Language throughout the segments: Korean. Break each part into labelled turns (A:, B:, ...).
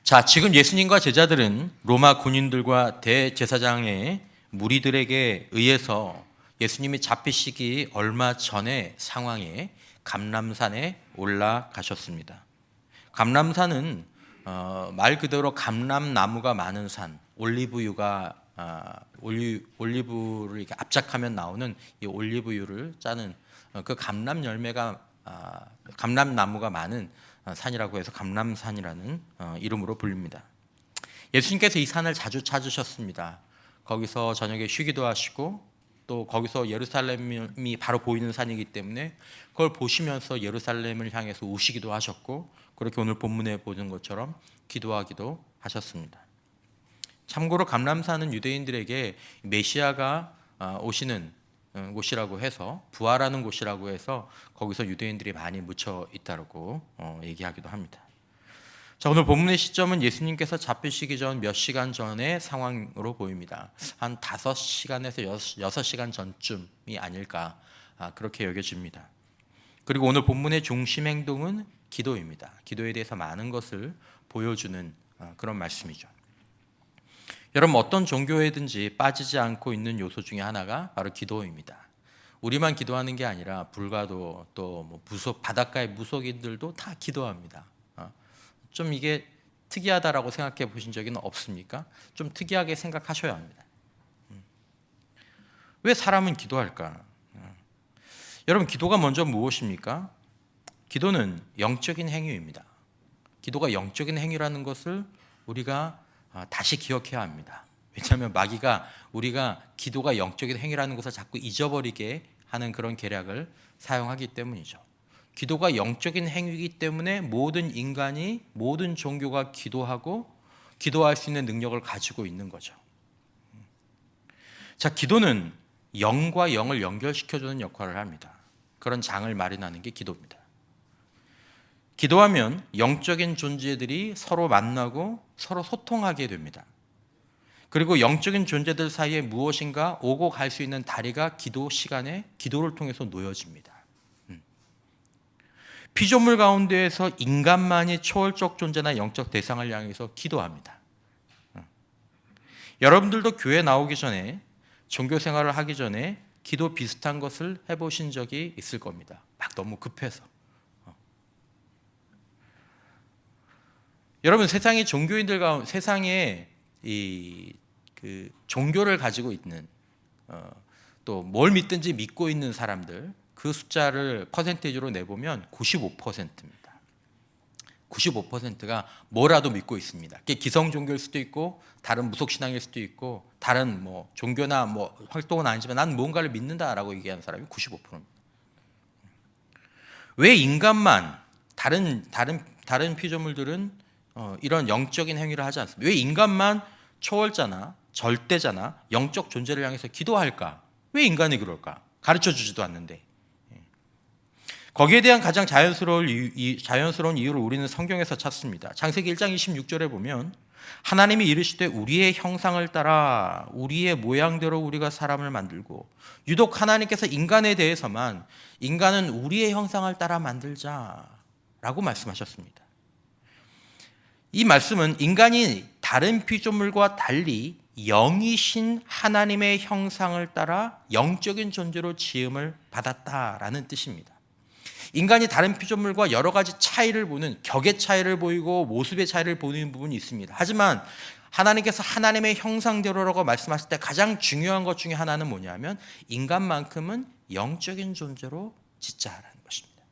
A: 자, 지금 예수님과 제자들은 로마 군인들과 대제사장의 무리들에게 의해서 예수님이 잡히시기 얼마 전의 상황에 감람산에 올라가셨습니다. 감람산은 말 그대로 감람나무가 많은 산, 올리브유를 이렇게 압착하면 나오는 이 올리브유를 짜는 그 감람 열매가 감람나무가 많은 산이라고 해서 감람산이라는 이름으로 불립니다. 예수님께서 이 산을 자주 찾으셨습니다. 거기서 저녁에 쉬기도 하시고 또 거기서 예루살렘이 바로 보이는 산이기 때문에 그걸 보시면서 예루살렘을 향해서 우시기도 하셨고, 그렇게 오늘 본문에 보는 것처럼 기도하기도 하셨습니다. 참고로 감람산은 유대인들에게 메시아가 오시는 곳이라고 해서, 부활하는 곳이라고 해서 거기서 유대인들이 많이 묻혀 있다고 얘기하기도 합니다. 자, 오늘 본문의 시점은 예수님께서 잡히시기 전 몇 시간 전의 상황으로 보입니다. 한 5시간에서 6시간 전쯤이 아닐까, 그렇게 여겨집니다. 그리고 오늘 본문의 중심 행동은 기도입니다. 기도에 대해서 많은 것을 보여주는 그런 말씀이죠. 여러분, 어떤 종교에든지 빠지지 않고 있는 요소 중에 하나가 바로 기도입니다. 우리만 기도하는 게 아니라 불가도 또 바닷가의 무속인들도 다 기도합니다. 좀 이게 특이하다라고 생각해 보신 적은 없습니까? 좀 특이하게 생각하셔야 합니다. 왜 사람은 기도할까? 여러분, 기도가 먼저 무엇입니까? 기도는 영적인 행위입니다. 기도가 영적인 행위라는 것을 우리가 다시 기억해야 합니다. 왜냐하면 마귀가 우리가 기도가 영적인 행위라는 것을 자꾸 잊어버리게 하는 그런 계략을 사용하기 때문이죠. 기도가 영적인 행위이기 때문에 모든 인간이, 모든 종교가 기도하고 기도할 수 있는 능력을 가지고 있는 거죠. 자, 기도는 영과 영을 연결시켜주는 역할을 합니다. 그런 장을 마련하는 게 기도입니다. 기도하면 영적인 존재들이 서로 만나고 서로 소통하게 됩니다. 그리고 영적인 존재들 사이에 무엇인가 오고 갈 수 있는 다리가 기도 시간에 기도를 통해서 놓여집니다. 피조물 가운데에서 인간만이 초월적 존재나 영적 대상을 향해서 기도합니다. 여러분들도 교회 나오기 전에, 종교 생활을 하기 전에 기도 비슷한 것을 해보신 적이 있을 겁니다. 막 너무 급해서. 여러분, 세상의 종교인들 가운데, 세상에 그 종교를 가지고 있는 또 뭘 믿든지 믿고 있는 사람들, 그 숫자를 퍼센테이지로 내보면 95%입니다. 95%가 뭐라도 믿고 있습니다. 그게 기성 종교일 수도 있고 다른 무속 신앙일 수도 있고 다른 종교나 활동은 아니지만 난 뭔가를 믿는다라고 얘기하는 사람이 95%입니다. 왜 인간만, 다른 피조물들은 이런 영적인 행위를 하지 않습니다. 왜 인간만 초월자나 절대자나 영적 존재를 향해서 기도할까? 왜 인간이 그럴까? 가르쳐 주지도 않는데. 거기에 대한 가장 자연스러운 이유를 우리는 성경에서 찾습니다. 창세기 1장 26절에 보면 하나님이 이르시되 우리의 형상을 따라 우리의 모양대로 우리가 사람을 만들고, 유독 하나님께서 인간에 대해서만 인간은 우리의 형상을 따라 만들자라고 말씀하셨습니다. 이 말씀은 인간이 다른 피조물과 달리 영이신 하나님의 형상을 따라 영적인 존재로 지음을 받았다라는 뜻입니다. 인간이 다른 피조물과 여러 가지 차이를 보는, 격의 차이를 보이고 모습의 차이를 보이는 부분이 있습니다. 하지만 하나님께서 하나님의 형상대로라고 말씀하실 때 가장 중요한 것 중에 하나는 뭐냐면 인간만큼은 영적인 존재로 짓자라는 것입니다.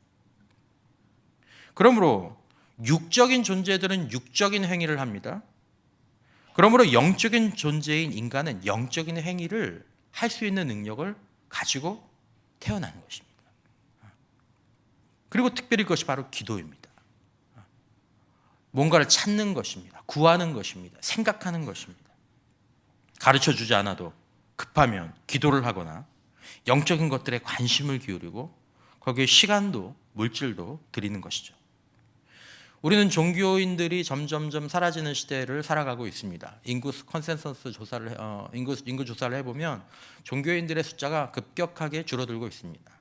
A: 그러므로 육적인 존재들은 육적인 행위를 합니다. 그러므로 영적인 존재인 인간은 영적인 행위를 할 수 있는 능력을 가지고 태어나는 것입니다. 그리고 특별히 그것이 바로 기도입니다. 뭔가를 찾는 것입니다. 구하는 것입니다. 생각하는 것입니다. 가르쳐 주지 않아도 급하면 기도를 하거나 영적인 것들에 관심을 기울이고 거기에 시간도 물질도 드리는 것이죠. 우리는 종교인들이 점점점 사라지는 시대를 살아가고 있습니다. 인구 조사를 해보면 종교인들의 숫자가 급격하게 줄어들고 있습니다.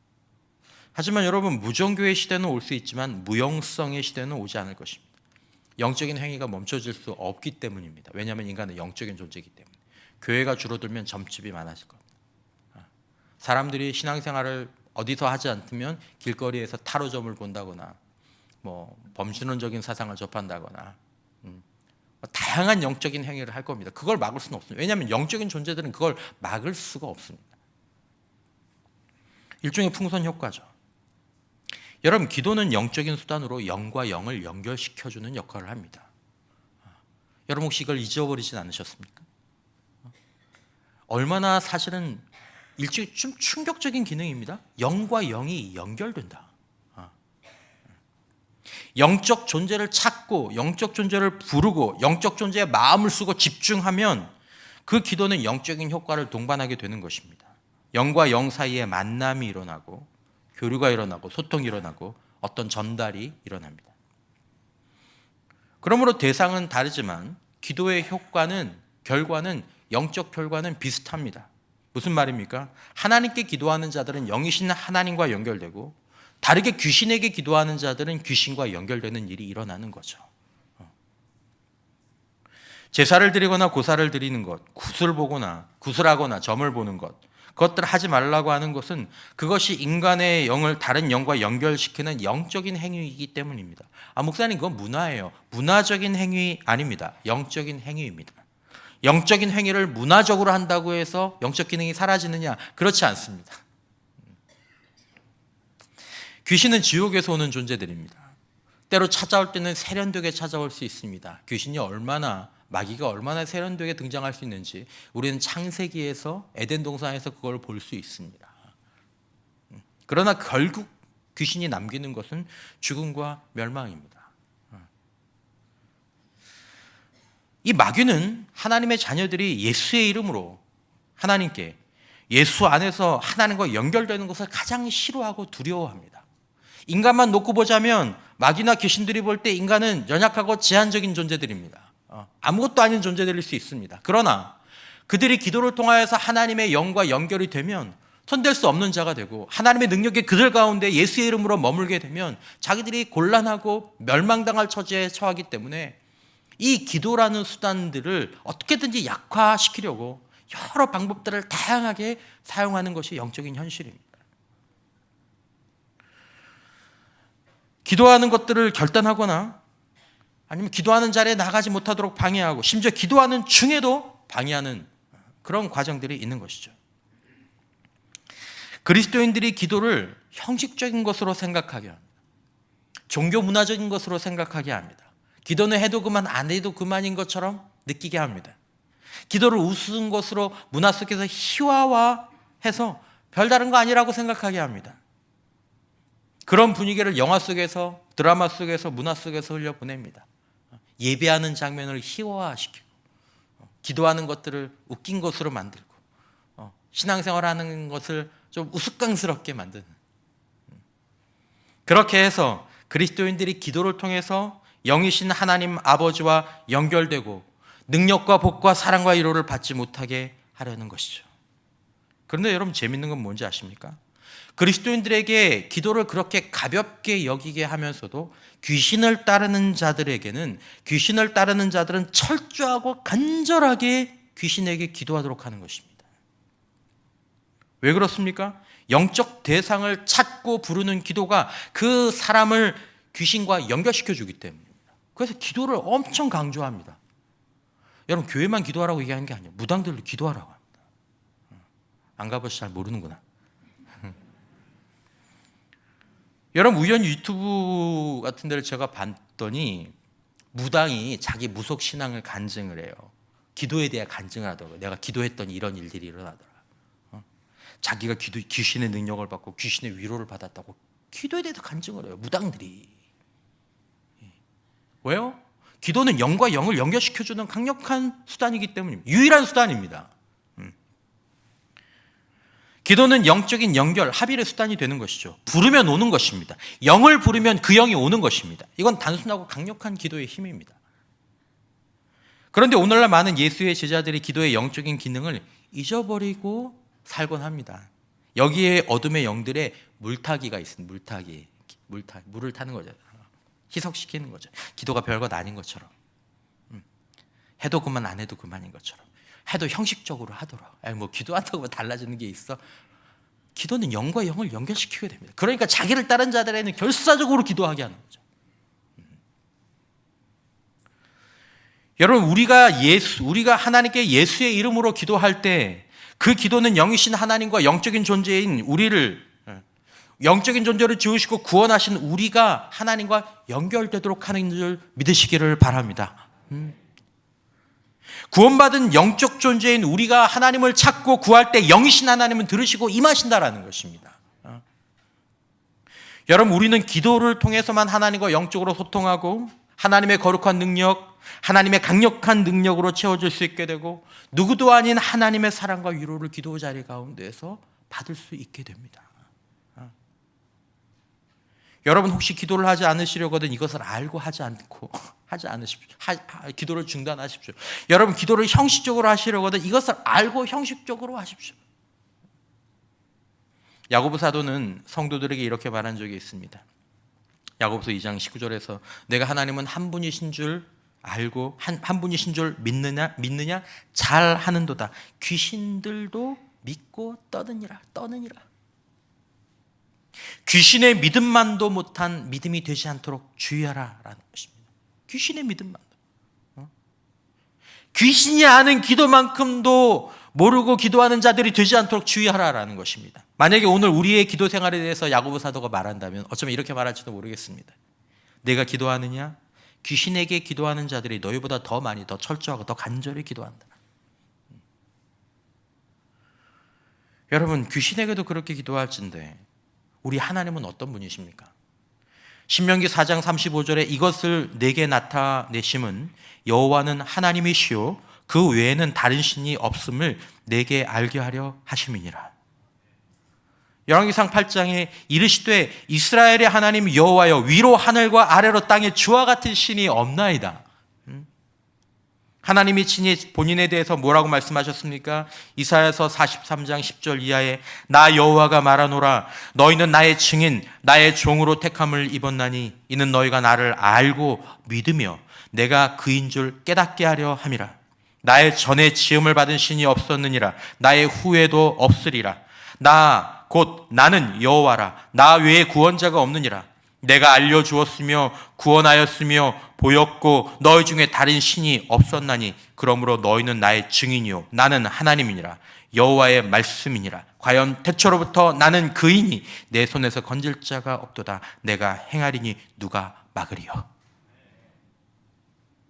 A: 하지만 여러분, 무종교의 시대는 올 수 있지만 무용성의 시대는 오지 않을 것입니다. 영적인 행위가 멈춰질 수 없기 때문입니다. 왜냐하면 인간은 영적인 존재이기 때문에. 교회가 줄어들면 점집이 많아질 겁니다. 사람들이 신앙생활을 어디서 하지 않으면 길거리에서 타로점을 본다거나 뭐 범신론적인 사상을 접한다거나 다양한 영적인 행위를 할 겁니다. 그걸 막을 수는 없습니다. 왜냐하면 영적인 존재들은 그걸 막을 수가 없습니다. 일종의 풍선 효과죠. 여러분, 기도는 영적인 수단으로 영과 영을 연결시켜주는 역할을 합니다. 여러분 혹시 이걸 잊어버리진 않으셨습니까? 얼마나 사실은 일종의 좀 충격적인 기능입니다. 영과 영이 연결된다. 영적 존재를 찾고 영적 존재를 부르고 영적 존재에 마음을 쓰고 집중하면 그 기도는 영적인 효과를 동반하게 되는 것입니다. 영과 영 사이에 만남이 일어나고 교류가 일어나고 소통이 일어나고 어떤 전달이 일어납니다. 그러므로 대상은 다르지만 기도의 결과는 영적 결과는 비슷합니다. 무슨 말입니까? 하나님께 기도하는 자들은 영이신 하나님과 연결되고 다르게 귀신에게 기도하는 자들은 귀신과 연결되는 일이 일어나는 거죠. 제사를 드리거나 고사를 드리는 것, 구슬하거나 점을 보는 것, 그것들을 하지 말라고 하는 것은 그것이 인간의 영을 다른 영과 연결시키는 영적인 행위이기 때문입니다. 목사님, 그건 문화예요. 문화적인 행위 아닙니다. 영적인 행위입니다. 영적인 행위를 문화적으로 한다고 해서 영적 기능이 사라지느냐? 그렇지 않습니다. 귀신은 지옥에서 오는 존재들입니다. 때로 찾아올 때는 세련되게 찾아올 수 있습니다. 마귀가 얼마나 세련되게 등장할 수 있는지 우리는 창세기에서 에덴 동산에서 그걸 볼 수 있습니다. 그러나 결국 귀신이 남기는 것은 죽음과 멸망입니다. 이 마귀는 하나님의 자녀들이 예수의 이름으로 하나님께 예수 안에서 하나님과 연결되는 것을 가장 싫어하고 두려워합니다. 인간만 놓고 보자면 마귀나 귀신들이 볼 때 인간은 연약하고 제한적인 존재들입니다. 아무것도 아닌 존재들일 수 있습니다. 그러나 그들이 기도를 통하여서 하나님의 영과 연결이 되면 손댈 수 없는 자가 되고 하나님의 능력이 그들 가운데 예수의 이름으로 머물게 되면 자기들이 곤란하고 멸망당할 처지에 처하기 때문에 이 기도라는 수단들을 어떻게든지 약화시키려고 여러 방법들을 다양하게 사용하는 것이 영적인 현실입니다. 기도하는 것들을 결단하거나 아니면 기도하는 자리에 나가지 못하도록 방해하고 심지어 기도하는 중에도 방해하는 그런 과정들이 있는 것이죠. 그리스도인들이 기도를 형식적인 것으로 생각하게 합니다. 종교 문화적인 것으로 생각하게 합니다. 기도는 해도 그만 안 해도 그만인 것처럼 느끼게 합니다. 기도를 우스운 것으로 문화 속에서 희화화해서 별다른 거 아니라고 생각하게 합니다. 그런 분위기를 영화 속에서, 드라마 속에서, 문화 속에서 흘려보냅니다. 예배하는 장면을 희화화시키고 기도하는 것들을 웃긴 것으로 만들고 신앙생활하는 것을 좀 우스꽝스럽게 만드는, 그렇게 해서 그리스도인들이 기도를 통해서 영이신 하나님 아버지와 연결되고 능력과 복과 사랑과 위로를 받지 못하게 하려는 것이죠. 그런데 여러분, 재밌는 건 뭔지 아십니까? 그리스도인들에게 기도를 그렇게 가볍게 여기게 하면서도 귀신을 따르는 자들은 철저하고 간절하게 귀신에게 기도하도록 하는 것입니다. 왜 그렇습니까? 영적 대상을 찾고 부르는 기도가 그 사람을 귀신과 연결시켜 주기 때문입니다. 그래서 기도를 엄청 강조합니다. 여러분, 교회만 기도하라고 얘기하는 게 아니에요. 무당들도 기도하라고 합니다. 안 가봐서 잘 모르는구나. 여러분, 우연히 유튜브 같은 데를 제가 봤더니 무당이 자기 무속 신앙을 간증을 해요. 기도에 대해 간증을 하더라고요. 내가 기도했더니 이런 일들이 일어나더라. 자기가 귀신의 능력을 받고 귀신의 위로를 받았다고 기도에 대해서 간증을 해요, 무당들이. 왜요? 기도는 영과 영을 연결시켜주는 강력한 수단이기 때문입니다. 유일한 수단입니다. 기도는 영적인 연결, 합일의 수단이 되는 것이죠. 부르면 오는 것입니다. 영을 부르면 그 영이 오는 것입니다. 이건 단순하고 강력한 기도의 힘입니다. 그런데 오늘날 많은 예수의 제자들이 기도의 영적인 기능을 잊어버리고 살곤 합니다. 여기에 어둠의 영들의 물타기가 있습니다. 물을 타는 거죠. 희석시키는 거죠. 기도가 별것 아닌 것처럼. 해도 그만 안 해도 그만인 것처럼. 해도 형식적으로 하도록. 뭐 기도한다고 뭐 달라지는 게 있어? 기도는 영과 영을 연결시키게 됩니다. 그러니까 자기를 따른 자들에는 결사적으로 기도하게 하는 거죠. 여러분, 우리가 하나님께 예수의 이름으로 기도할 때 그 기도는 영이신 하나님과 영적인 존재인 우리를, 영적인 존재를 지으시고 구원하신 우리가 하나님과 연결되도록 하는 줄 믿으시기를 바랍니다. 구원받은 영적 존재인 우리가 하나님을 찾고 구할 때 영이신 하나님은 들으시고 임하신다라는 것입니다. 여러분, 우리는 기도를 통해서만 하나님과 영적으로 소통하고 하나님의 거룩한 능력, 하나님의 강력한 능력으로 채워질 수 있게 되고 누구도 아닌 하나님의 사랑과 위로를 기도 자리 가운데에서 받을 수 있게 됩니다. 여러분, 혹시 기도를 하지 않으시려거든 이것을 알고 하지 않으십시오. 기도를 중단하십시오. 여러분, 기도를 형식적으로 하시려거든 이것을 알고 형식적으로 하십시오. 야고보 사도는 성도들에게 이렇게 말한 적이 있습니다. 야고보서 2장 19절에서 내가 하나님은 한 분이신 줄 알고 한 분이신 줄 믿느냐 잘 하는도다. 귀신들도 믿고 떠느니라. 귀신의 믿음만도 못한 믿음이 되지 않도록 주의하라라는 것입니다. 귀신의 믿음만도. 귀신이 아는 기도만큼도 모르고 기도하는 자들이 되지 않도록 주의하라라는 것입니다. 만약에 오늘 우리의 기도 생활에 대해서 야고보 사도가 말한다면 어쩌면 이렇게 말할지도 모르겠습니다. 내가 기도하느냐? 귀신에게 기도하는 자들이 너희보다 더 많이, 더 철저하고 더 간절히 기도한다. 여러분, 귀신에게도 그렇게 기도할진데 우리 하나님은 어떤 분이십니까? 신명기 4장 35절에 이것을 내게 나타내심은 여호와는 하나님이시요 그 외에는 다른 신이 없음을 내게 알게 하려 하심이니라. 열왕기상 8장에 이르시되 이스라엘의 하나님 여호와여 위로 하늘과 아래로 땅에 주와 같은 신이 없나이다. 하나님이 친히 본인에 대해서 뭐라고 말씀하셨습니까? 이사야서 43장 10절 이하에 나 여호와가 말하노라 너희는 나의 증인 나의 종으로 택함을 입었나니 이는 너희가 나를 알고 믿으며 내가 그인 줄 깨닫게 하려 함이라. 나의 전에 지음을 받은 신이 없었느니라. 나의 후에도 없으리라. 나는 여호와라. 나 외에 구원자가 없느니라. 내가 알려주었으며 구원하였으며 보였고 너희 중에 다른 신이 없었나니 그러므로 너희는 나의 증인이요 나는 하나님이니라. 여호와의 말씀이니라. 과연 태초로부터 나는 그이니 내 손에서 건질 자가 없도다. 내가 행하리니 누가 막으리요.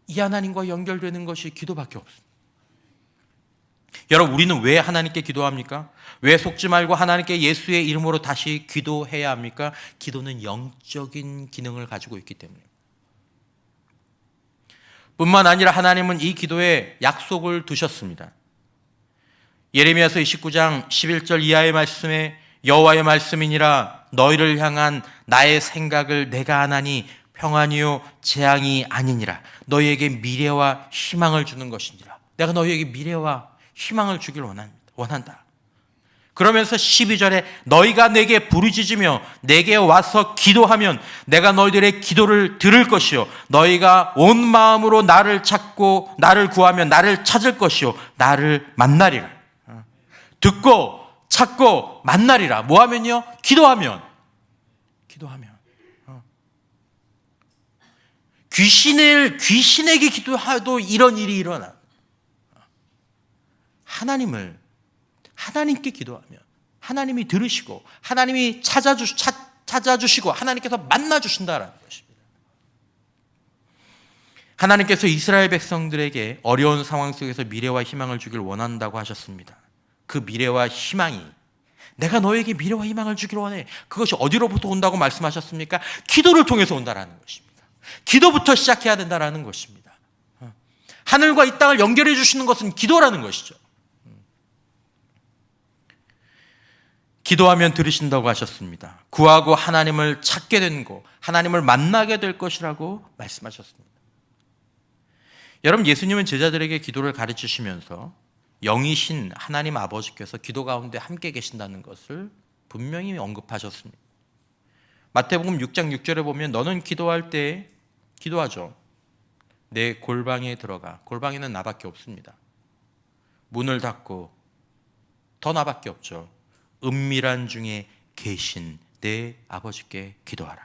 A: 이 하나님과 연결되는 것이 기도밖에 없습니다. 여러분, 우리는 왜 하나님께 기도합니까? 왜 속지 말고 하나님께 예수의 이름으로 다시 기도해야 합니까? 기도는 영적인 기능을 가지고 있기 때문에. 뿐만 아니라 하나님은 이 기도에 약속을 두셨습니다. 예레미야서 29장 11절 이하의 말씀에 여호와의 말씀이니라 너희를 향한 나의 생각을 내가 아나니 평안이요 재앙이 아니니라. 너희에게 미래와 희망을 주는 것이니라. 내가 너희에게 미래와 희망을 주길 원한다. 그러면서 12절에 너희가 내게 부르짖으며 내게 와서 기도하면 내가 너희들의 기도를 들을 것이요 너희가 온 마음으로 나를 찾고 나를 구하면 나를 찾을 것이요 나를 만나리라. 듣고 찾고 만나리라. 뭐 하면요? 기도하면. 귀신에게 기도해도 이런 일이 일어나. 하나님께 기도하면 하나님이 들으시고 하나님이 찾아주시고 하나님께서 만나주신다라는 것입니다. 하나님께서 이스라엘 백성들에게 어려운 상황 속에서 미래와 희망을 주길 원한다고 하셨습니다. 그 미래와 희망이 내가 너에게 미래와 희망을 주길 원해. 그것이 어디로부터 온다고 말씀하셨습니까? 기도를 통해서 온다라는 것입니다. 기도부터 시작해야 된다라는 것입니다. 하늘과 이 땅을 연결해 주시는 것은 기도라는 것이죠. 기도하면 들으신다고 하셨습니다. 구하고 하나님을 찾게 된 거, 하나님을 만나게 될 것이라고 말씀하셨습니다. 여러분, 예수님은 제자들에게 기도를 가르치시면서 영이신 하나님 아버지께서 기도 가운데 함께 계신다는 것을 분명히 언급하셨습니다. 마태복음 6장 6절에 보면 너는 기도할 때 기도하죠. 내 골방에 들어가. 골방에는 나밖에 없습니다. 문을 닫고 더 나밖에 없죠. 은밀한 중에 계신 내 아버지께 기도하라.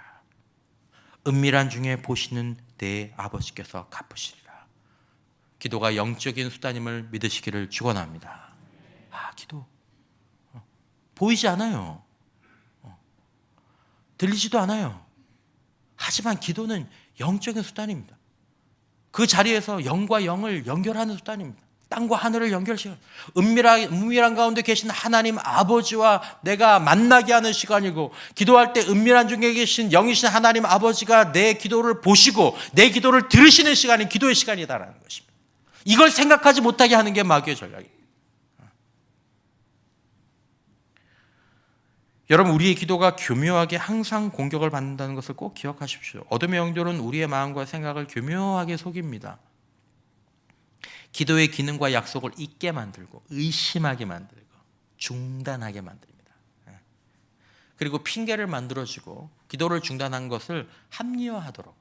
A: 은밀한 중에 보시는 내 아버지께서 갚으시리라. 기도가 영적인 수단임을 믿으시기를 축원합니다. 기도 보이지 않아요. 들리지도 않아요. 하지만 기도는 영적인 수단입니다. 그 자리에서 영과 영을 연결하는 수단입니다. 땅과 하늘을 연결시켜 은밀한 가운데 계신 하나님 아버지와 내가 만나게 하는 시간이고, 기도할 때 은밀한 중에 계신 영이신 하나님 아버지가 내 기도를 보시고 내 기도를 들으시는 시간이 기도의 시간이다라는 것입니다. 이걸 생각하지 못하게 하는 게 마귀의 전략입니다. 여러분, 우리의 기도가 교묘하게 항상 공격을 받는다는 것을 꼭 기억하십시오. 어둠의 영들은 우리의 마음과 생각을 교묘하게 속입니다. 기도의 기능과 약속을 잊게 만들고 의심하게 만들고 중단하게 만듭니다. 그리고 핑계를 만들어주고 기도를 중단한 것을 합리화하도록,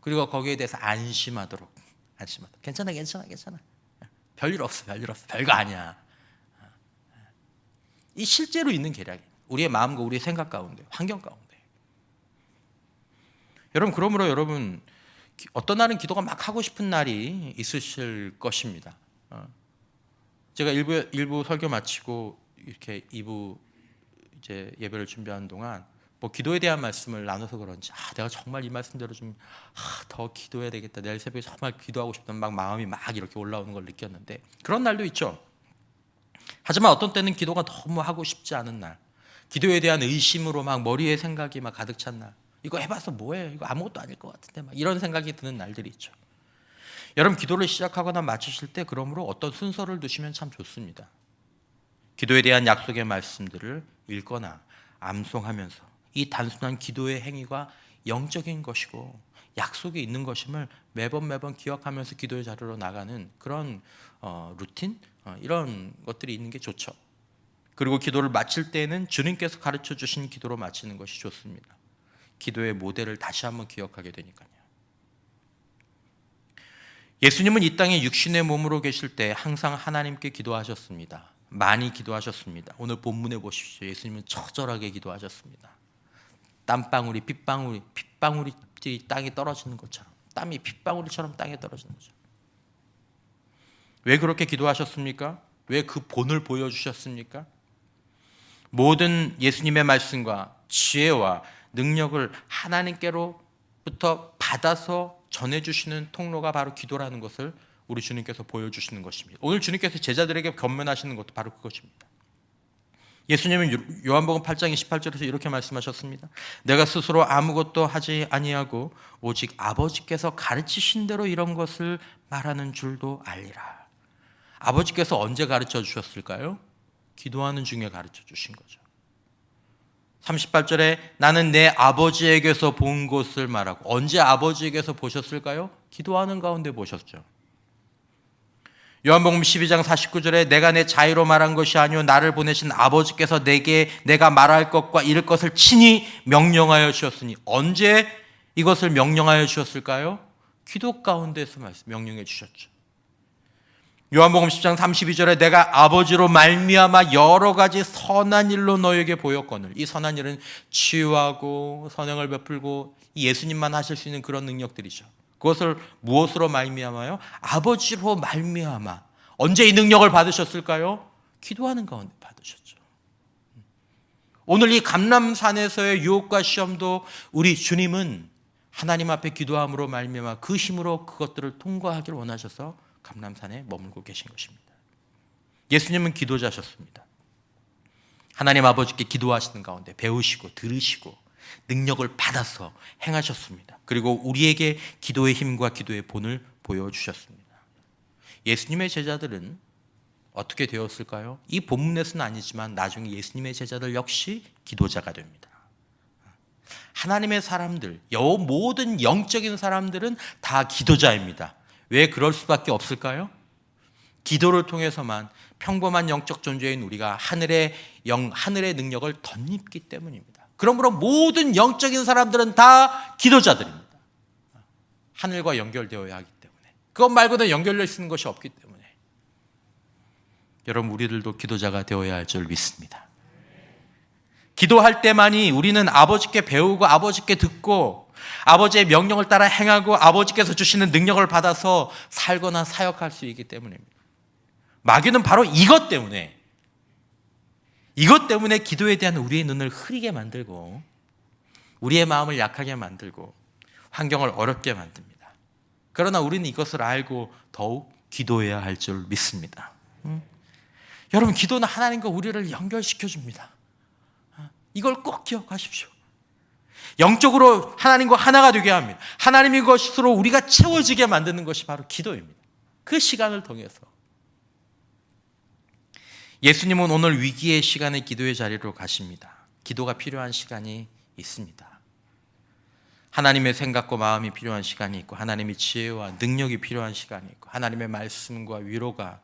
A: 그리고 거기에 대해서 안심하도록. 괜찮아. 별일 없어. 별거 아니야. 이 실제로 있는 계략이에요. 우리의 마음과 우리의 생각 가운데, 환경 가운데. 여러분, 그러므로 여러분, 어떤 날은 기도가 막 하고 싶은 날이 있으실 것입니다. 제가 1부 설교 마치고 이렇게 2부 이제 예배를 준비하는 동안 뭐 기도에 대한 말씀을 나눠서 그런지 내가 정말 이 말씀대로 좀 더 기도해야 되겠다. 내일 새벽에 정말 기도하고 싶다는 마음이 막 이렇게 올라오는 걸 느꼈는데, 그런 날도 있죠. 하지만 어떤 때는 기도가 너무 하고 싶지 않은 날, 기도에 대한 의심으로 막 머리에 생각이 막 가득 찬 날, 이거 해봐서 뭐해? 이거 아무것도 아닐 것 같은데, 막 이런 생각이 드는 날들이 있죠. 여러분, 기도를 시작하거나 마치실 때 그러므로 어떤 순서를 두시면 참 좋습니다. 기도에 대한 약속의 말씀들을 읽거나 암송하면서 이 단순한 기도의 행위가 영적인 것이고 약속이 있는 것임을 매번 기억하면서 기도의 자리로 나가는 그런 루틴, 이런 것들이 있는 게 좋죠. 그리고 기도를 마칠 때에는 주님께서 가르쳐 주신 기도로 마치는 것이 좋습니다. 기도의 모델을 다시 한번 기억하게 되니까요. 예수님은 이 땅에 육신의 몸으로 계실 때 항상 하나님께 기도하셨습니다. 많이 기도하셨습니다. 오늘 본문에 보십시오. 예수님은 처절하게 기도하셨습니다. 땀방울이 핏방울이 땅에 떨어지는 것처럼, 땀이 핏방울처럼 땅에 떨어지는 거죠. 왜 그렇게 기도하셨습니까? 왜 그 본을 보여주셨습니까? 모든 예수님의 말씀과 지혜와 능력을 하나님께로부터 받아서 전해주시는 통로가 바로 기도라는 것을 우리 주님께서 보여주시는 것입니다. 오늘 주님께서 제자들에게 권면하시는 것도 바로 그것입니다. 예수님은 요한복음 8장 28절에서 이렇게 말씀하셨습니다. 내가 스스로 아무것도 하지 아니하고 오직 아버지께서 가르치신 대로 이런 것을 말하는 줄도 알리라. 아버지께서 언제 가르쳐 주셨을까요? 기도하는 중에 가르쳐 주신 거죠. 38절에 나는 내 아버지에게서 본 것을 말하고, 언제 아버지에게서 보셨을까요? 기도하는 가운데 보셨죠. 요한복음 12장 49절에 내가 내 자유로 말한 것이 아니오 나를 보내신 아버지께서 내게 내가 말할 것과 이를 것을 친히 명령하여 주셨으니, 언제 이것을 명령하여 주셨을까요? 기도 가운데서 명령해 주셨죠. 요한복음 10장 32절에 내가 아버지로 말미암아 여러 가지 선한 일로 너에게 보였거늘. 이 선한 일은 치유하고 선행을 베풀고 예수님만 하실 수 있는 그런 능력들이죠. 그것을 무엇으로 말미암아요? 아버지로 말미암아. 언제 이 능력을 받으셨을까요? 기도하는 가운데 받으셨죠. 오늘 이 감람산에서의 유혹과 시험도 우리 주님은 하나님 앞에 기도함으로 말미암아 그 힘으로 그것들을 통과하기를 원하셔서 감람산에 머물고 계신 것입니다. 예수님은 기도자셨습니다. 하나님 아버지께 기도하시는 가운데 배우시고 들으시고 능력을 받아서 행하셨습니다. 그리고 우리에게 기도의 힘과 기도의 본을 보여주셨습니다. 예수님의 제자들은 어떻게 되었을까요? 이 본문에서는 아니지만 나중에 예수님의 제자들 역시 기도자가 됩니다. 하나님의 사람들, 모든 영적인 사람들은 다 기도자입니다. 왜 그럴 수밖에 없을까요? 기도를 통해서만 평범한 영적 존재인 우리가 하늘의 능력을 덧입기 때문입니다. 그러므로 모든 영적인 사람들은 다 기도자들입니다. 하늘과 연결되어야 하기 때문에. 그것 말고는 연결될 수 있는 것이 없기 때문에. 여러분, 우리들도 기도자가 되어야 할 줄 믿습니다. 기도할 때만이 우리는 아버지께 배우고 아버지께 듣고 아버지의 명령을 따라 행하고 아버지께서 주시는 능력을 받아서 살거나 사역할 수 있기 때문입니다. 마귀는 바로 이것 때문에 기도에 대한 우리의 눈을 흐리게 만들고 우리의 마음을 약하게 만들고 환경을 어렵게 만듭니다. 그러나 우리는 이것을 알고 더욱 기도해야 할 줄 믿습니다. 여러분, 기도는 하나님과 우리를 연결시켜줍니다. 이걸 꼭 기억하십시오. 영적으로 하나님과 하나가 되게 합니다. 하나님의 것으로 우리가 채워지게 만드는 것이 바로 기도입니다. 그 시간을 통해서 예수님은 오늘 위기의 시간에 기도의 자리로 가십니다. 기도가 필요한 시간이 있습니다. 하나님의 생각과 마음이 필요한 시간이 있고 하나님의 지혜와 능력이 필요한 시간이 있고 하나님의 말씀과 위로가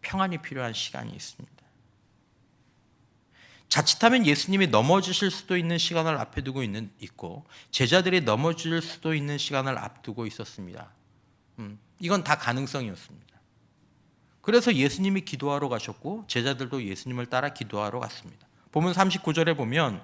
A: 평안이 필요한 시간이 있습니다. 자칫하면 예수님이 넘어지실 수도 있는 시간을 앞에 두고 있고 제자들이 넘어질 수도 있는 시간을 앞두고 있었습니다. 이건 다 가능성이었습니다. 그래서 예수님이 기도하러 가셨고 제자들도 예수님을 따라 기도하러 갔습니다. 본문 39절에 보면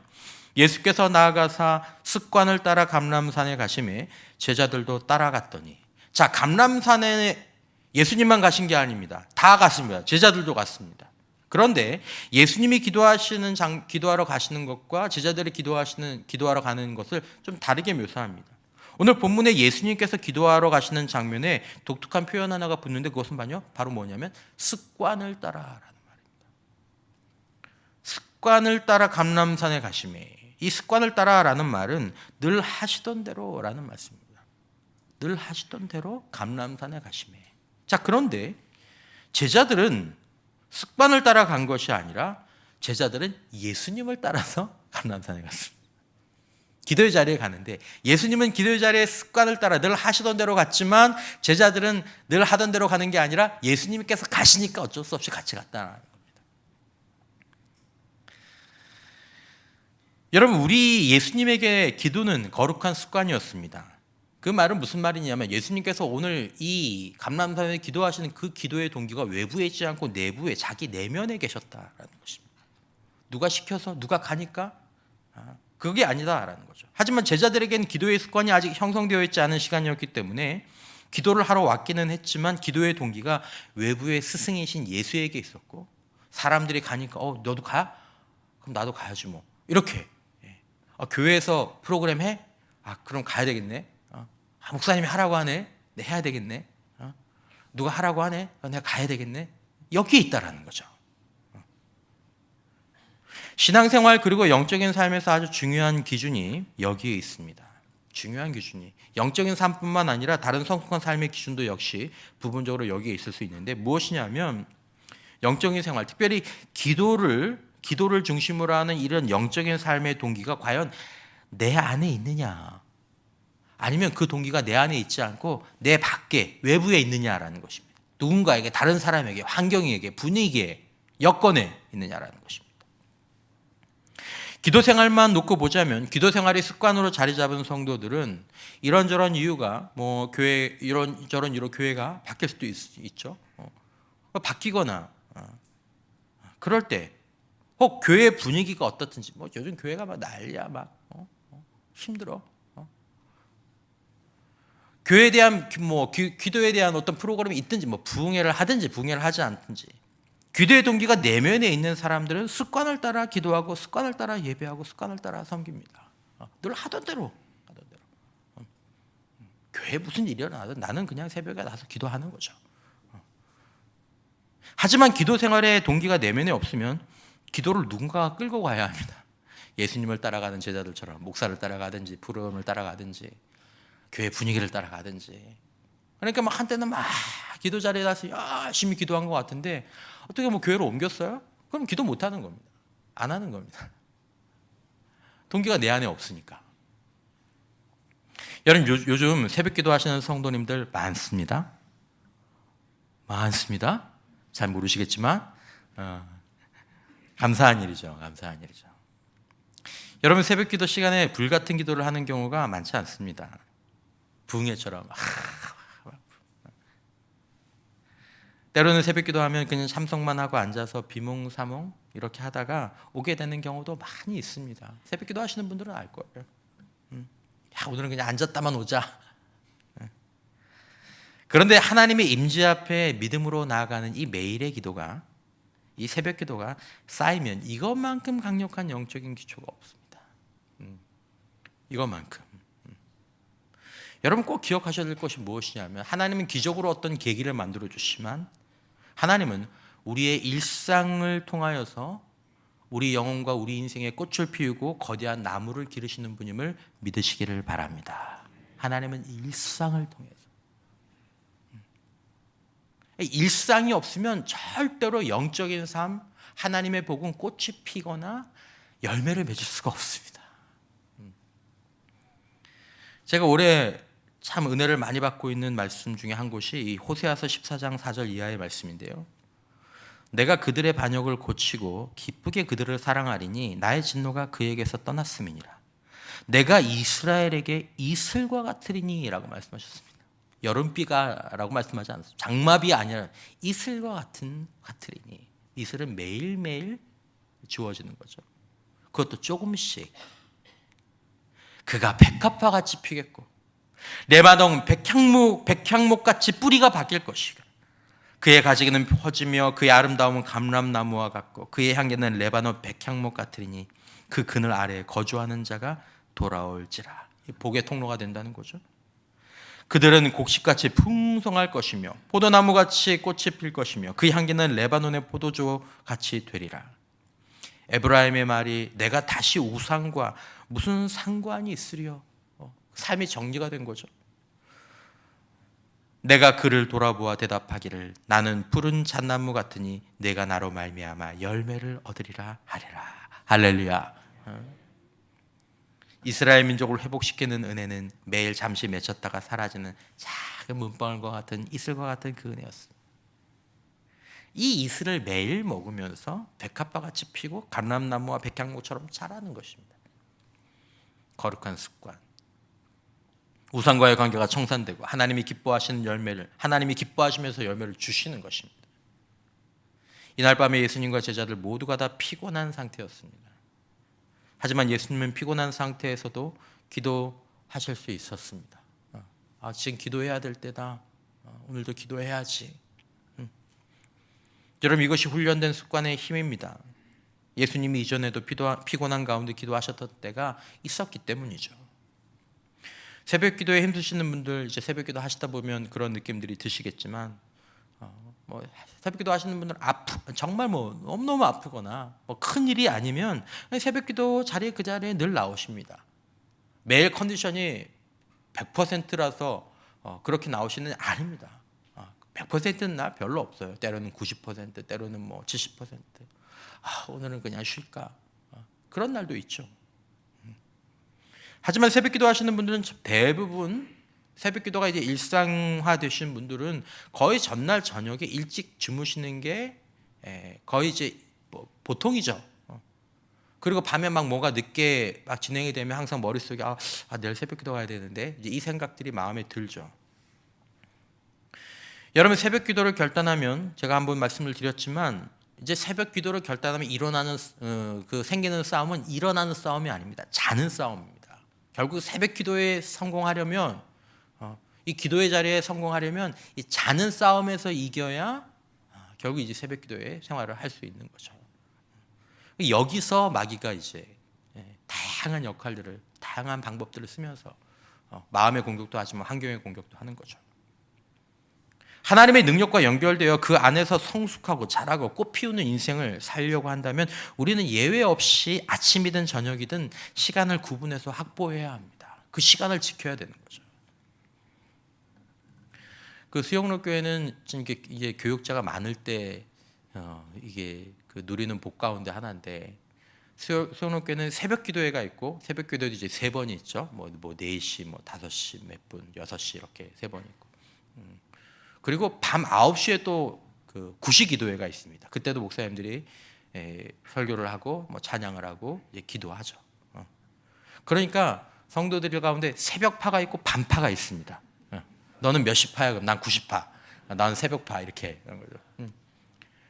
A: 예수께서 나아가사 습관을 따라 감람산에 가시매 제자들도 따라갔더니, 자, 감람산에 예수님만 가신 게 아닙니다. 다 갔습니다. 제자들도 갔습니다. 그런데 예수님이 기도하러 가시는 것과 제자들이 기도하러 가는 것을 좀 다르게 묘사합니다. 오늘 본문에 예수님께서 기도하러 가시는 장면에 독특한 표현 하나가 붙는데 그것은 바로 뭐냐면 습관을 따라라는 말입니다. 습관을 따라 감람산에 가시매. 이 습관을 따라라는 말은 늘 하시던 대로라는 말씀입니다. 늘 하시던 대로 감람산에 가시매. 자, 그런데 제자들은 습관을 따라 간 것이 아니라 제자들은 예수님을 따라서 감람산에 갔습니다. 기도의 자리에 가는데 예수님은 기도의 자리에 습관을 따라 늘 하시던 대로 갔지만 제자들은 늘 하던 대로 가는 게 아니라 예수님께서 가시니까 어쩔 수 없이 같이 갔다는 겁니다. 여러분, 우리 예수님에게 기도는 거룩한 습관이었습니다. 그 말은 무슨 말이냐면 예수님께서 오늘 이 감람산에 기도하시는 그 기도의 동기가 외부에 있지 않고 내부에 자기 내면에 계셨다라는 것입니다. 누가 시켜서 누가 가니까 그게 아니다라는 거죠. 하지만 제자들에게는 기도의 습관이 아직 형성되어 있지 않은 시간이었기 때문에 기도를 하러 왔기는 했지만 기도의 동기가 외부의 스승이신 예수에게 있었고 사람들이 가니까 너도 가? 그럼 나도 가야지 뭐 이렇게 교회에서 프로그램 해? 그럼 가야 되겠네. 목사님이 하라고 하네. 네, 해야 되겠네. 누가 하라고 하네. 내가 가야 되겠네. 여기에 있다라는 거죠. 신앙생활 그리고 영적인 삶에서 아주 중요한 기준이 여기에 있습니다. 중요한 기준이 영적인 삶뿐만 아니라 다른 성숙한 삶의 기준도 역시 부분적으로 여기에 있을 수 있는데 무엇이냐면 영적인 생활, 특별히 기도를 중심으로 하는 이런 영적인 삶의 동기가 과연 내 안에 있느냐 아니면 그 동기가 내 안에 있지 않고 내 밖에 외부에 있느냐라는 것입니다. 누군가에게, 다른 사람에게, 환경에게, 분위기에, 여건에 있느냐라는 것입니다. 기도 생활만 놓고 보자면 기도 생활이 습관으로 자리 잡은 성도들은 이런저런 이유가 교회 이런저런 이유로 교회가 바뀔 수도 있죠. 바뀌거나 그럴 때 혹 교회 분위기가 어떻든지 요즘 교회가 막 난리야 힘들어. 교회에 대한 기도에 대한 어떤 프로그램이 있든지 부흥회를 하든지 부흥회를 하지 않든지 기도의 동기가 내면에 있는 사람들은 습관을 따라 기도하고 습관을 따라 예배하고 습관을 따라 섬깁니다. 늘 하던 대로. 교회에 무슨 일이 일어나든 나는 그냥 새벽에 나서 기도하는 거죠. 하지만 기도 생활의 동기가 내면에 없으면 기도를 누군가가 끌고 가야 합니다. 예수님을 따라가는 제자들처럼 목사를 따라가든지 부름을 따라가든지 교회 분위기를 따라가든지. 그러니까 한때는 기도 자리에 가서 열심히 기도한 것 같은데 어떻게 교회로 옮겼어요? 그럼 기도 못 하는 겁니다. 안 하는 겁니다. 동기가 내 안에 없으니까. 여러분, 요즘 새벽 기도 하시는 성도님들 많습니다. 잘 모르시겠지만 감사한 일이죠. 감사한 일이죠. 여러분 새벽 기도 시간에 불같은 기도를 하는 경우가 많지 않습니다. 붕해처럼 때로는 새벽 기도하면 그냥 참석만 하고 앉아서 비몽사몽 이렇게 하다가 오게 되는 경우도 많이 있습니다. 새벽 기도 하시는 분들은 알 거예요. 야, 오늘은 그냥 앉았다만 오자. 그런데 하나님의 임재 앞에 믿음으로 나아가는 이 매일의 기도가, 이 새벽 기도가 쌓이면 이것만큼 강력한 영적인 기초가 없습니다. 이것만큼. 여러분 꼭 기억하셔야 될 것이 무엇이냐면, 하나님은 기적으로 어떤 계기를 만들어 주시지만 하나님은 우리의 일상을 통하여서 우리 영혼과 우리 인생에 꽃을 피우고 거대한 나무를 기르시는 분임을 믿으시기를 바랍니다. 하나님은 일상을 통해서. 일상이 없으면 절대로 영적인 삶, 하나님의 복은 꽃이 피거나 열매를 맺을 수가 없습니다. 제가 올해 참 은혜를 많이 받고 있는 말씀 중에 한 곳이 이 호세아서 14장 4절 이하의 말씀인데요. 내가 그들의 반역을 고치고 기쁘게 그들을 사랑하리니 나의 진노가 그에게서 떠났음이니라. 내가 이스라엘에게 이슬과 같으리니 라고 말씀하셨습니다. 여름비가 라고 말씀하지 않았어요. 장마비 아니라 이슬과 같으리니. 이슬은 매일매일 주어지는 거죠. 그것도 조금씩. 그가 백합화 같이 피겠고 레바논 백향목같이 뿌리가 바뀔 것이고 그의 가지는 퍼지며 그의 아름다움은 감람나무와 같고 그의 향기는 레바논 백향목 같으리니 그 그늘 아래에 거주하는 자가 돌아올지라. 복의 통로가 된다는 거죠. 그들은 곡식같이 풍성할 것이며 포도나무같이 꽃이 필 것이며 그 향기는 레바논의 포도주같이 되리라. 에브라임의 말이 내가 다시 우상과 무슨 상관이 있으리요. 삶이 정리가 된 거죠. 내가 그를 돌아보아 대답하기를 나는 푸른 잣나무 같으니 내가 나로 말미암아 열매를 얻으리라 하리라. 할렐루야. 이스라엘 민족을 회복시키는 은혜는 매일 잠시 맺혔다가 사라지는 작은 문방울과 같은 이슬과 같은 그 은혜였습니다. 이 이슬을 매일 먹으면서 백합화같이 피고 감람나무와 백향목처럼 자라는 것입니다. 거룩한 습관. 우상과의 관계가 청산되고 하나님이 기뻐하시는 열매를, 하나님이 기뻐하시면서 열매를 주시는 것입니다. 이날 밤에 예수님과 제자들 모두가 다 피곤한 상태였습니다. 하지만 예수님은 피곤한 상태에서도 기도하실 수 있었습니다. 지금 기도해야 될 때다. 오늘도 기도해야지. 여러분, 이것이 훈련된 습관의 힘입니다. 예수님이 이전에도 피곤한 가운데 기도하셨던 때가 있었기 때문이죠. 새벽 기도에 힘드시는 분들, 이제 새벽 기도 하시다 보면 그런 느낌들이 드시겠지만, 새벽 기도 하시는 분들은 정말 너무너무 아프거나 큰 일이 아니면 새벽 기도 자리에 그 자리에 늘 나오십니다. 매일 컨디션이 100%라서 그렇게 나오시는 아닙니다. 100%는 날 별로 없어요. 때로는 90%, 때로는 70%. 오늘은 그냥 쉴까? 그런 날도 있죠. 하지만 새벽 기도 하시는 분들은 대부분 새벽 기도가 이제 일상화 되신 분들은 거의 전날 저녁에 일찍 주무시는 게 거의 이제 보통이죠. 그리고 밤에 뭐가 늦게 진행이 되면 항상 머릿속에 내일 새벽 기도 가야 되는데 이제 이 생각들이 마음에 들죠. 여러분, 새벽 기도를 결단하면 제가 한번 말씀을 드렸지만 이제 새벽 기도를 결단하면 생기는 싸움은 일어나는 싸움이 아닙니다. 자는 싸움입니다. 결국 새벽 기도에 성공하려면 이 기도의 자리에 성공하려면 이 자는 싸움에서 이겨야 결국 이제 새벽 기도의 생활을 할 수 있는 거죠. 여기서 마귀가 이제 다양한 역할들을, 다양한 방법들을 쓰면서 마음의 공격도 하지만 환경의 공격도 하는 거죠. 하나님의 능력과 연결되어 그 안에서 성숙하고 자라고 꽃 피우는 인생을 살려고 한다면 우리는 예외 없이 아침이든 저녁이든 시간을 구분해서 확보해야 합니다. 그 시간을 지켜야 되는 거죠. 그 수영로 교회는 이게 교육자가 많을 때 이게 그 누리는 복 가운데 하나인데, 수영로 교회는 새벽 기도회가 있고 새벽 기도도 이제 3번이 있죠. 4시, 5시 몇 분, 6시 이렇게 3번 있고. 그리고 밤 9시에 또 그 구시 기도회가 있습니다. 그때도 목사님들이 설교를 하고 찬양을 하고 이제 기도하죠. 그러니까 성도들 가운데 새벽파가 있고 밤파가 있습니다. 너는 몇 시파야? 그럼 난 90파. 나는 새벽파 이렇게 그런 거죠.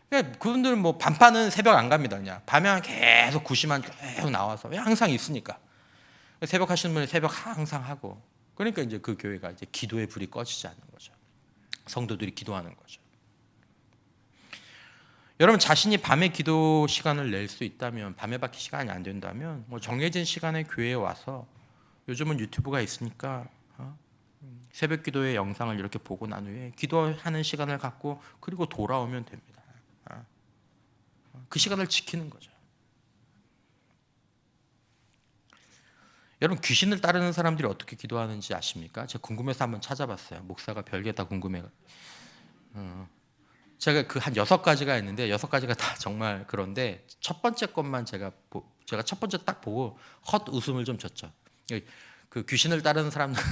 A: 그러니까 그분들은 뭐 밤파는 새벽 안 갑니다. 그냥 밤에만 계속 9시만 계속 나와서 항상 있으니까. 새벽 하시는 분은 새벽 항상 하고. 그러니까 이제 그 교회가 이제 기도의 불이 꺼지지 않는 거죠. 성도들이 기도하는 거죠. 여러분 자신이 밤에 기도 시간을 낼 수 있다면, 밤에밖에 시간이 안 된다면 뭐 정해진 시간에 교회에 와서, 요즘은 유튜브가 있으니까 새벽 기도의 영상을 이렇게 보고 난 후에 기도하는 시간을 갖고 그리고 돌아오면 됩니다. 그 시간을 지키는 거죠. 여러분 귀신을 따르는 사람들이 어떻게 기도하는지 아십니까? 제가 궁금해서 한번 찾아봤어요. 목사가 별게 다 궁금해요. 제가 그 한 6가지가 있는데 6가지가 다 정말 그런데 첫 번째 것만 제가 첫 번째 딱 보고 헛 웃음을 좀 줬죠. 그 귀신을 따르는 사람들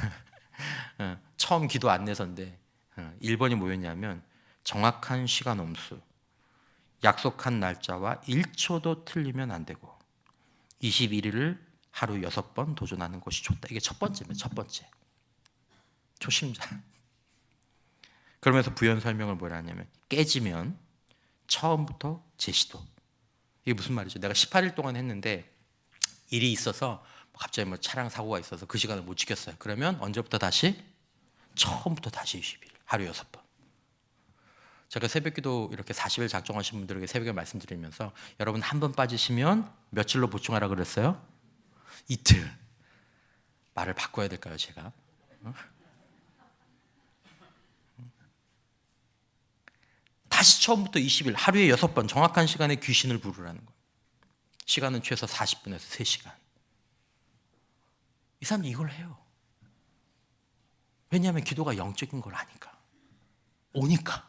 A: 처음 기도 안내서인데 1번이 뭐였냐면 정확한 시간 엄수, 약속한 날짜와 1초도 틀리면 안 되고 21일을 하루 6번 도전하는 것이 좋다. 이게 첫 번째입니다. 첫 번째. 초심자. 그러면서 부연 설명을 뭐라 하냐면 깨지면 처음부터 재시도. 이게 무슨 말이죠? 내가 18일 동안 했는데 일이 있어서 갑자기 뭐 차량 사고가 있어서 그 시간을 못 지켰어요. 그러면 언제부터 다시? 처음부터 다시 20일. 하루 6번. 제가 새벽기도 이렇게 40일 작정하신 분들에게 새벽에 말씀드리면서 여러분 한 번 빠지시면 며칠로 보충하라 그랬어요? 이틀. 말을 바꿔야 될까요, 제가? 다시 처음부터 20일, 하루에 6번 정확한 시간에 귀신을 부르라는 거예요. 시간은 최소 40분에서 3시간. 이 사람이 이걸 해요. 왜냐하면 기도가 영적인 걸 아니까. 오니까.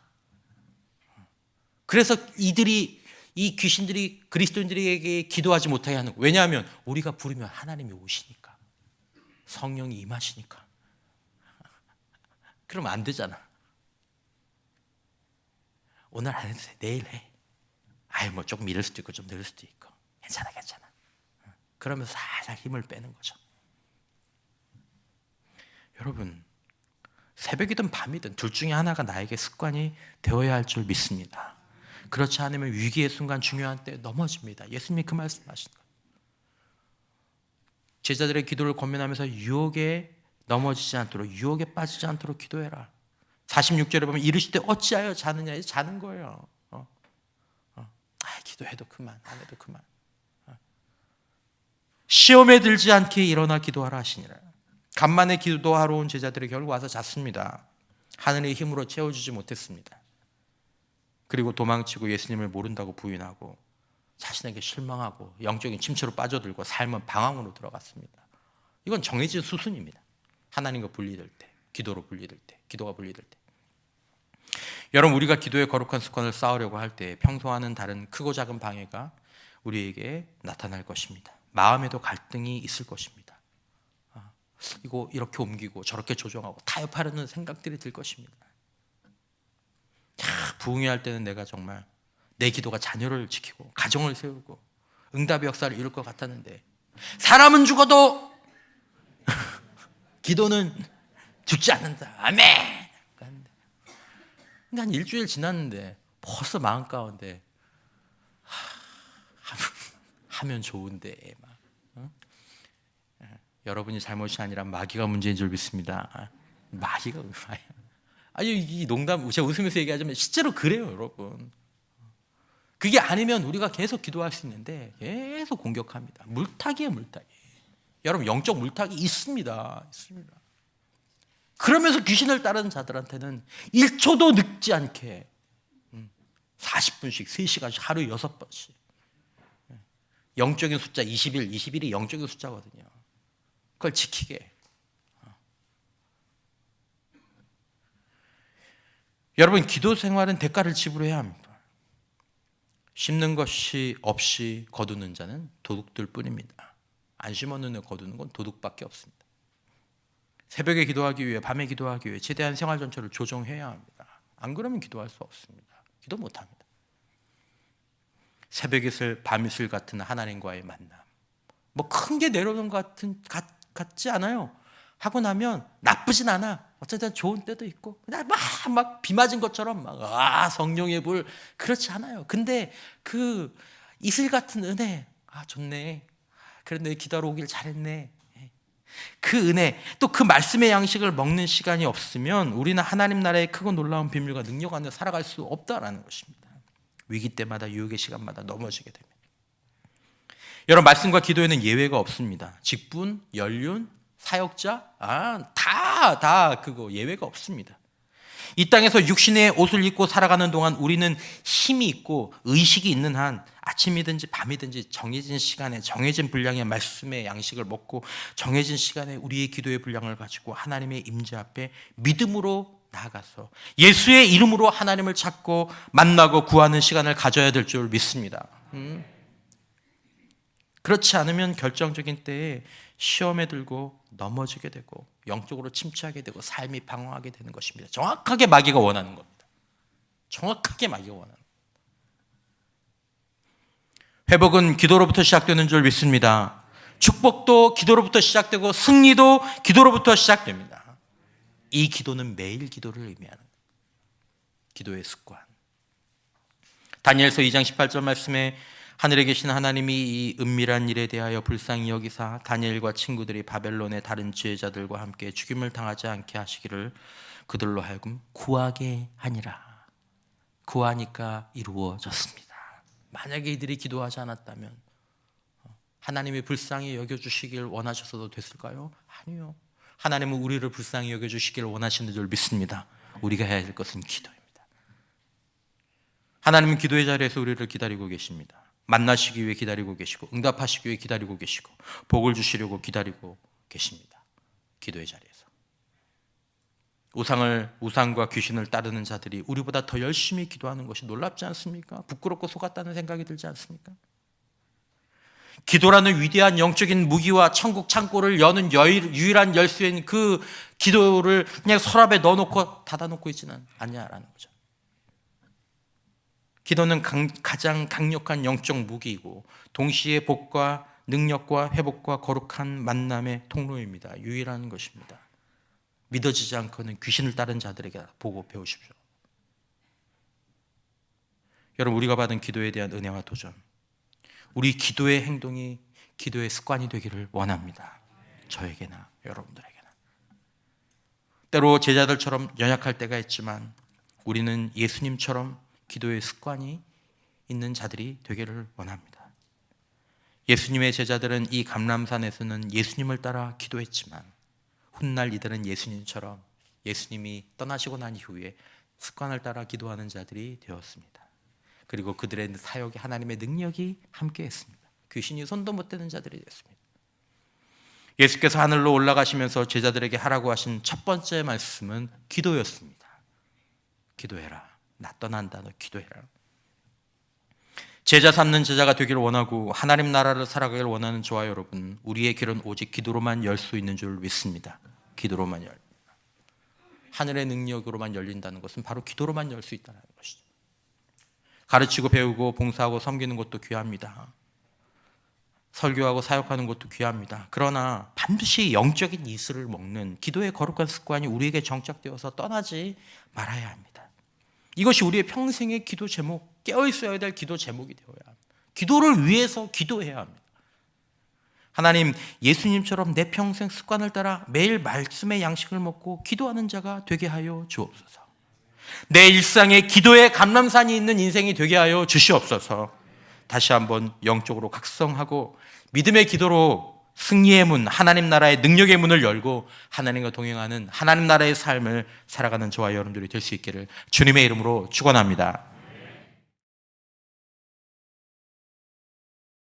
A: 그래서 이 귀신들이 그리스도인들에게 기도하지 못하게 하는 거예요. 왜냐하면 우리가 부르면 하나님이 오시니까. 성령이 임하시니까. 그러면 안 되잖아. 오늘 안 해도 돼. 내일 해. 뭐 조금 이럴 수도 있고 좀 늦을 수도 있고. 괜찮아. 그러면서 살살 힘을 빼는 거죠. 여러분, 새벽이든 밤이든 둘 중에 하나가 나에게 습관이 되어야 할 줄 믿습니다. 그렇지 않으면 위기의 순간 중요한 때 넘어집니다. 예수님이 그 말씀하신 거예요. 제자들의 기도를 권면하면서 유혹에 넘어지지 않도록, 유혹에 빠지지 않도록 기도해라. 46절에 보면 이르시되 어찌하여 자느냐. 자는 거예요. 기도해도 그만, 안 해도 그만. 시험에 들지 않게 일어나 기도하라 하시니라. 간만에 기도하러 온 제자들이 결국 와서 잤습니다. 하늘의 힘으로 채워주지 못했습니다. 그리고 도망치고 예수님을 모른다고 부인하고 자신에게 실망하고 영적인 침체로 빠져들고 삶은 방황으로 들어갔습니다. 이건 정해진 수순입니다. 하나님과 분리될 때, 기도로 분리될 때, 기도가 분리될 때. 여러분, 우리가 기도의 거룩한 습관을 쌓으려고 할 때 평소와는 다른 크고 작은 방해가 우리에게 나타날 것입니다. 마음에도 갈등이 있을 것입니다. 이거 이렇게 옮기고 저렇게 조정하고 타협하려는 생각들이 들 것입니다. 부흥회할 때는 내가 정말 내 기도가 자녀를 지키고 가정을 세우고 응답의 역사를 이룰 것 같았는데 사람은 죽어도 기도는 죽지 않는다. 아멘. 근데 한 일주일 지났는데 벌써 마음 가운데 하면 좋은데 막. 여러분이 잘못이 아니라 마귀가 문제인 줄 믿습니다. 마귀가 아니 이 농담 제가 웃으면서 얘기하자면 실제로 그래요, 여러분. 그게 아니면 우리가 계속 기도할 수 있는데 계속 공격합니다. 물타기예요, 물타기. 여러분 영적 물타기 있습니다. 그러면서 귀신을 따르는 자들한테는 1초도 늙지 않게 40분씩 3시간씩 하루에 6번씩 영적인 숫자 20일이 영적인 숫자거든요. 그걸 지키게. 여러분 기도 생활은 대가를 지불해야 합니다. 심는 것이 없이 거두는 자는 도둑들 뿐입니다. 안 심었는데 거두는 건 도둑밖에 없습니다. 새벽에 기도하기 위해 밤에 기도하기 위해 최대한 생활 전체를 조정해야 합니다. 안 그러면 기도할 수 없습니다. 기도 못합니다. 새벽 이슬 밤 이슬 같은 하나님과의 만남, 뭐 큰 게 내려오는 것 같지 않아요. 하고 나면 나쁘진 않아. 어쨌든 좋은 때도 있고 그냥 막 비 맞은 것처럼 막 성령의 불 그렇지 않아요. 근데 그 이슬 같은 은혜, 좋네. 그래 내 기도하러 오길 잘했네. 그 은혜, 또 그 말씀의 양식을 먹는 시간이 없으면 우리는 하나님 나라의 크고 놀라운 비밀과 능력 안에 살아갈 수 없다라는 것입니다. 위기 때마다 유혹의 시간마다 넘어지게 됩니다. 여러분, 말씀과 기도에는 예외가 없습니다. 직분, 연륜, 사역자, 다 그거 예외가 없습니다. 이 땅에서 육신의 옷을 입고 살아가는 동안 우리는 힘이 있고 의식이 있는 한 아침이든지 밤이든지 정해진 시간에 정해진 분량의 말씀의 양식을 먹고 정해진 시간에 우리의 기도의 분량을 가지고 하나님의 임재 앞에 믿음으로 나아가서 예수의 이름으로 하나님을 찾고 만나고 구하는 시간을 가져야 될 줄 믿습니다. 그렇지 않으면 결정적인 때에 시험에 들고 넘어지게 되고 영적으로 침체하게 되고 삶이 방황하게 되는 것입니다. 정확하게 마귀가 원하는 겁니다. 정확하게 마귀가 원하는 겁니다. 회복은 기도로부터 시작되는 줄 믿습니다. 축복도 기도로부터 시작되고 승리도 기도로부터 시작됩니다. 이 기도는 매일 기도를 의미하는 기도의 습관. 다니엘서 2장 18절 말씀에 하늘에 계신 하나님이 이 은밀한 일에 대하여 불쌍히 여기사 다니엘과 친구들이 바벨론의 다른 지혜자들과 함께 죽임을 당하지 않게 하시기를 그들로 하여금 구하게 하니라. 구하니까 이루어졌습니다. 만약에 이들이 기도하지 않았다면 하나님이 불쌍히 여겨주시길 원하셔서도 됐을까요? 아니요. 하나님은 우리를 불쌍히 여겨주시기를 원하시는 줄 믿습니다. 우리가 해야 될 것은 기도입니다. 하나님은 기도의 자리에서 우리를 기다리고 계십니다. 만나시기 위해 기다리고 계시고 응답하시기 위해 기다리고 계시고 복을 주시려고 기다리고 계십니다. 기도의 자리에서 우상과 귀신을 따르는 자들이 우리보다 더 열심히 기도하는 것이 놀랍지 않습니까? 부끄럽고 속았다는 생각이 들지 않습니까? 기도라는 위대한 영적인 무기와 천국 창고를 여는 유일한 열쇠인 그 기도를 그냥 서랍에 넣어놓고 닫아놓고 있지는 않냐라는 거죠. 기도는 가장 강력한 영적 무기이고 동시에 복과 능력과 회복과 거룩한 만남의 통로입니다. 유일한 것입니다. 믿어지지 않고는 귀신을 따른 자들에게 보고 배우십시오. 여러분, 우리가 받은 기도에 대한 은혜와 도전, 우리 기도의 행동이 기도의 습관이 되기를 원합니다. 저에게나 여러분들에게나. 때로 제자들처럼 연약할 때가 있지만 우리는 예수님처럼 기도의 습관이 있는 자들이 되기를 원합니다. 예수님의 제자들은 이 감람산에서는 예수님을 따라 기도했지만 훗날 이들은 예수님처럼 예수님이 떠나시고 난 이후에 습관을 따라 기도하는 자들이 되었습니다. 그리고 그들의 사역에 하나님의 능력이 함께했습니다. 귀신이 손도 못 대는 자들이 됐습니다. 예수께서 하늘로 올라가시면서 제자들에게 하라고 하신 첫 번째 말씀은 기도였습니다. 기도해라. 나 떠난다. 너 기도해라. 제자 삼는 제자가 되기를 원하고 하나님 나라를 살아가기를 원하는 저와 여러분, 우리의 길은 오직 기도로만 열 수 있는 줄 믿습니다. 기도로만 열립니다. 하늘의 능력으로만 열린다는 것은 바로 기도로만 열 수 있다는 것이죠. 가르치고 배우고 봉사하고 섬기는 것도 귀합니다. 설교하고 사역하는 것도 귀합니다. 그러나 반드시 영적인 이슬을 먹는 기도의 거룩한 습관이 우리에게 정착되어서 떠나지 말아야 합니다. 이것이 우리의 평생의 기도 제목, 깨어있어야 될 기도 제목이 되어야 합니다. 기도를 위해서 기도해야 합니다. 하나님, 예수님처럼 내 평생 습관을 따라 매일 말씀의 양식을 먹고 기도하는 자가 되게 하여 주옵소서. 내 일상에 기도의 감람산이 있는 인생이 되게 하여 주시옵소서. 다시 한번 영적으로 각성하고 믿음의 기도로 승리의 문, 하나님 나라의 능력의 문을 열고 하나님과 동행하는 하나님 나라의 삶을 살아가는 저와 여러분들이 될 수 있기를 주님의 이름으로 축원합니다.